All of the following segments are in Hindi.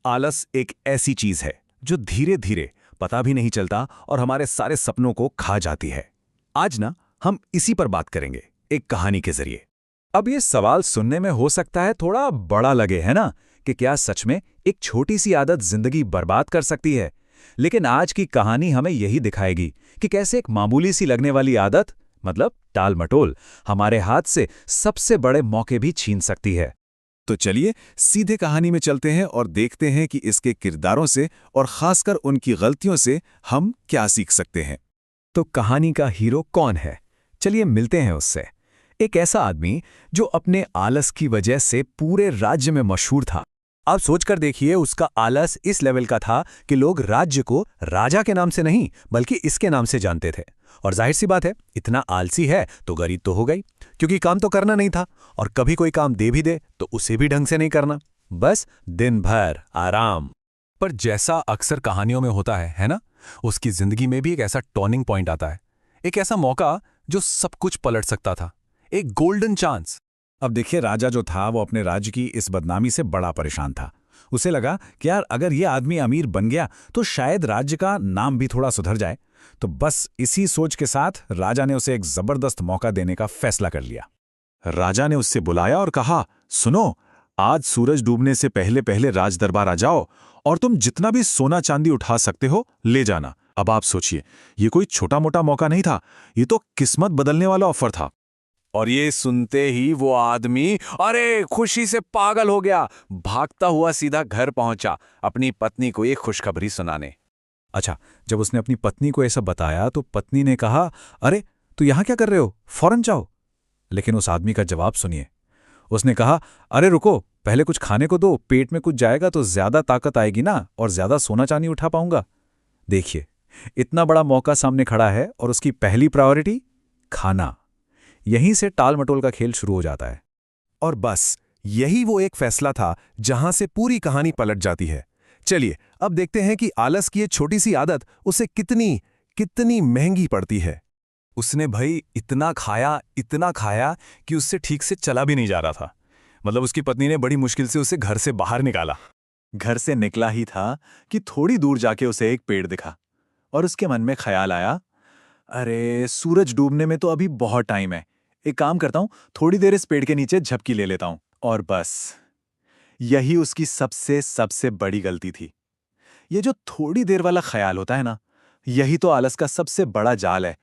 आलस एक ऐसी चीज है जो धीरे धीरे पता भी नहीं चलता और हमारे सारे सपनों को खा जाती है। आज ना हम इसी पर बात करेंगे, एक कहानी के जरिए। अब ये सवाल सुनने में हो सकता है थोड़ा बड़ा लगे, है ना, कि क्या सच में एक छोटी सी आदत जिंदगी बर्बाद कर सकती है। लेकिन आज की कहानी हमें यही दिखाएगी कि कैसे एक मामूली सी लगने वाली आदत, मतलब टाल मटोल, हमारे हाथ से सबसे बड़े मौके भी छीन सकती है। तो चलिए सीधे कहानी में चलते हैं और देखते हैं कि इसके किरदारों से और खासकर उनकी गलतियों से हम क्या सीख सकते हैं। तो कहानी का हीरो कौन है? चलिए मिलते हैं उससे। एक ऐसा आदमी जो अपने आलस की वजह से पूरे राज्य में मशहूर था। आप सोचकर देखिए, उसका आलस इस लेवल का था कि लोग राज्य को राजा के नाम से नहीं बल्कि इसके नाम से जानते थे। और जाहिर सी बात है, इतना आलसी है तो गरीब तो हो गई, क्योंकि काम तो करना नहीं था, और कभी कोई काम दे भी दे तो उसे भी ढंग से नहीं करना, बस दिन भर आराम। पर जैसा अक्सर कहानियों में होता है ना, उसकी जिंदगी में भी एक ऐसा टर्निंग पॉइंट आता है, एक ऐसा मौका जो सब कुछ पलट सकता था, एक गोल्डन चांस। अब देखिए, राजा जो था वो अपने राज्य की इस बदनामी से बड़ा परेशान था। उसे लगा कि यार, अगर ये आदमी अमीर बन गया तो शायद राज्य का नाम भी थोड़ा सुधर जाए। तो बस इसी सोच के साथ राजा ने उसे एक जबरदस्त मौका देने का फैसला कर लिया। राजा ने उससे बुलाया और कहा, सुनो, आज सूरज डूबने से पहले पहले राज दरबार आ जाओ और तुम जितना भी सोना चांदी उठा सकते हो ले जाना। अब आप सोचिए, ये कोई छोटा मोटा मौका नहीं था, ये तो किस्मत बदलने वाला ऑफर था। और ये सुनते ही वो आदमी अरे खुशी से पागल हो गया, भागता हुआ सीधा घर पहुंचा अपनी पत्नी को ये खुशखबरी सुनाने। अच्छा, जब उसने अपनी पत्नी को ऐसा बताया तो पत्नी ने कहा, अरे तू यहां क्या कर रहे हो, फौरन जाओ। लेकिन उस आदमी का जवाब सुनिए। उसने कहा, अरे रुको, पहले कुछ खाने को दो, पेट में कुछ जाएगा तो ज्यादा ताकत आएगी ना, और ज्यादा सोना चांदी उठा पाऊंगा। देखिए, इतना बड़ा मौका सामने खड़ा है और उसकी पहली प्रायोरिटी खाना। यहीं से टाल मटोल का खेल शुरू हो जाता है। और बस यही वो एक फैसला था जहां से पूरी कहानी पलट जाती है। चलिए अब देखते हैं कि आलस की ये छोटी सी आदत उसे कितनी कितनी महंगी पड़ती है। उसने भाई इतना खाया कि उससे ठीक से चला भी नहीं जा रहा था। मतलब उसकी पत्नी ने बड़ी मुश्किल से उसे घर से बाहर निकाला। घर से निकला ही था कि थोड़ी दूर जाके उसे एक पेड़ दिखा और उसके मन में ख्याल आया, अरे सूरज डूबने में तो अभी बहुत टाइम है, एक काम करता हूं, थोड़ी देर इस पेड़ के नीचे झपकी ले लेता हूं। और बस यही उसकी सबसे सबसे बड़ी गलती थी। ये जो थोड़ी देर वाला ख्याल होता है ना, यही तो आलस का सबसे बड़ा जाल है।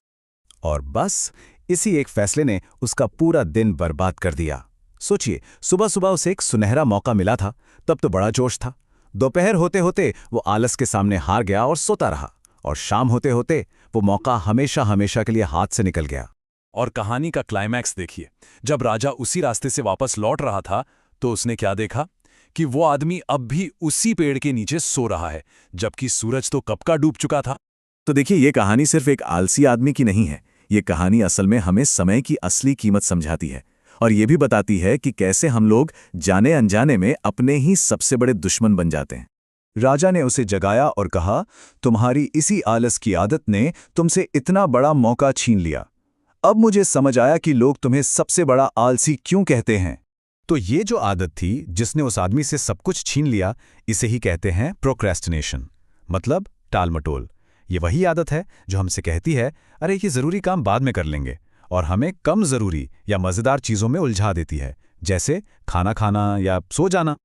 और बस इसी एक फैसले ने उसका पूरा दिन बर्बाद कर दिया। सोचिए, सुबह सुबह उसे एक सुनहरा मौका मिला था, तब तो बड़ा जोश था। दोपहर होते होते वो आलस के सामने हार गया और सोता रहा, और शाम होते होते वो मौका हमेशा हमेशा के लिए हाथ से निकल गया। और कहानी का क्लाइमैक्स देखिए, जब राजा उसी रास्ते से वापस लौट रहा था तो उसने क्या देखा कि वो आदमी अब भी उसी पेड़ के नीचे सो रहा है, जबकि सूरज तो कब का डूब चुका था। तो देखिए, ये कहानी सिर्फ एक आलसी आदमी की नहीं है। ये कहानी असल में हमें समय की असली कीमत समझाती है, और ये भी बताती है कि कैसे हम लोग जाने अनजाने में अपने ही सबसे बड़े दुश्मन बन जाते हैं। राजा ने उसे जगाया और कहा, तुम्हारी इसी आलस की आदत ने तुमसे इतना बड़ा मौका छीन लिया। अब मुझे समझ आया कि लोग तुम्हें सबसे बड़ा आलसी क्यों कहते हैं। तो ये जो आदत थी जिसने उस आदमी से सब कुछ छीन लिया, इसे ही कहते हैं प्रोक्रेस्टिनेशन, मतलब टाल मटोल। ये वही आदत है जो हमसे कहती है, अरे ये जरूरी काम बाद में कर लेंगे, और हमें कम जरूरी या मजेदार चीजों में उलझा देती है, जैसे खाना खाना या सो जाना।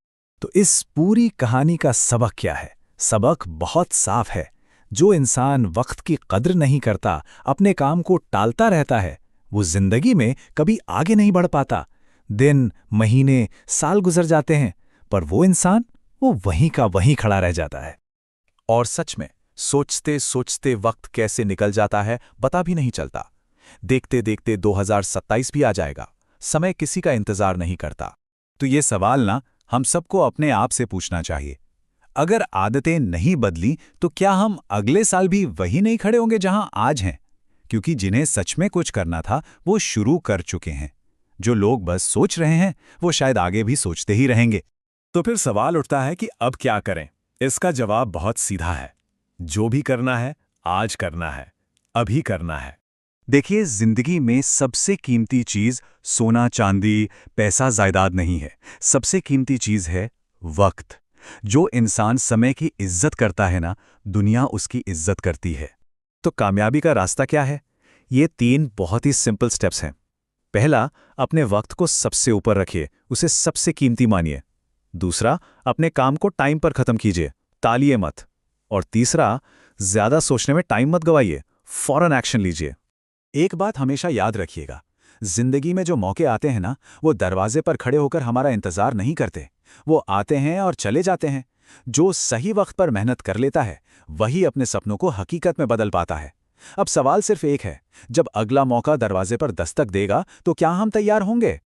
तो इस पूरी कहानी का सबक क्या है? सबक बहुत साफ है। जो इंसान वक्त की कद्र नहीं करता, अपने काम को टालता रहता है, वो जिंदगी में कभी आगे नहीं बढ़ पाता। दिन, महीने, साल गुजर जाते हैं, पर वो इंसान वो वहीं का वहीं खड़ा रह जाता है। और सच में सोचते सोचते वक्त कैसे निकल जाता है पता भी नहीं चलता। देखते देखते 2027 भी आ जाएगा। समय किसी का इंतजार नहीं करता। तो ये सवाल ना हम सबको अपने आप से पूछना चाहिए। अगर आदतें नहीं बदली तो क्या हम अगले साल भी वही नहीं खड़े होंगे जहां आज हैं? क्योंकि जिन्हें सच में कुछ करना था वो शुरू कर चुके हैं। जो लोग बस सोच रहे हैं वो शायद आगे भी सोचते ही रहेंगे। तो फिर सवाल उठता है कि अब क्या करें? इसका जवाब बहुत सीधा है। जो भी करना है आज करना है, अभी करना है। देखिए, जिंदगी में सबसे कीमती चीज सोना चांदी पैसा जायदाद नहीं है। सबसे कीमती चीज है वक्त। जो इंसान समय की इज्जत करता है ना, दुनिया उसकी इज्जत करती है। तो कामयाबी का रास्ता क्या है? ये 3 बहुत ही सिंपल स्टेप्स हैं। पहला, अपने वक्त को सबसे ऊपर रखिए, उसे सबसे कीमती मानिए। दूसरा, अपने काम को टाइम पर खत्म कीजिए, टालिए मत। और तीसरा, ज्यादा सोचने में टाइम मत गवाइए, फौरन एक्शन लीजिए। एक बात हमेशा याद रखिएगा, जिंदगी में जो मौके आते हैं ना, वो दरवाजे पर खड़े होकर हमारा इंतजार नहीं करते। वो आते हैं और चले जाते हैं। जो सही वक्त पर मेहनत कर लेता है, वही अपने सपनों को हकीकत में बदल पाता है। अब सवाल सिर्फ एक है, जब अगला मौका दरवाजे पर दस्तक देगा, तो क्या हम तैयार होंगे?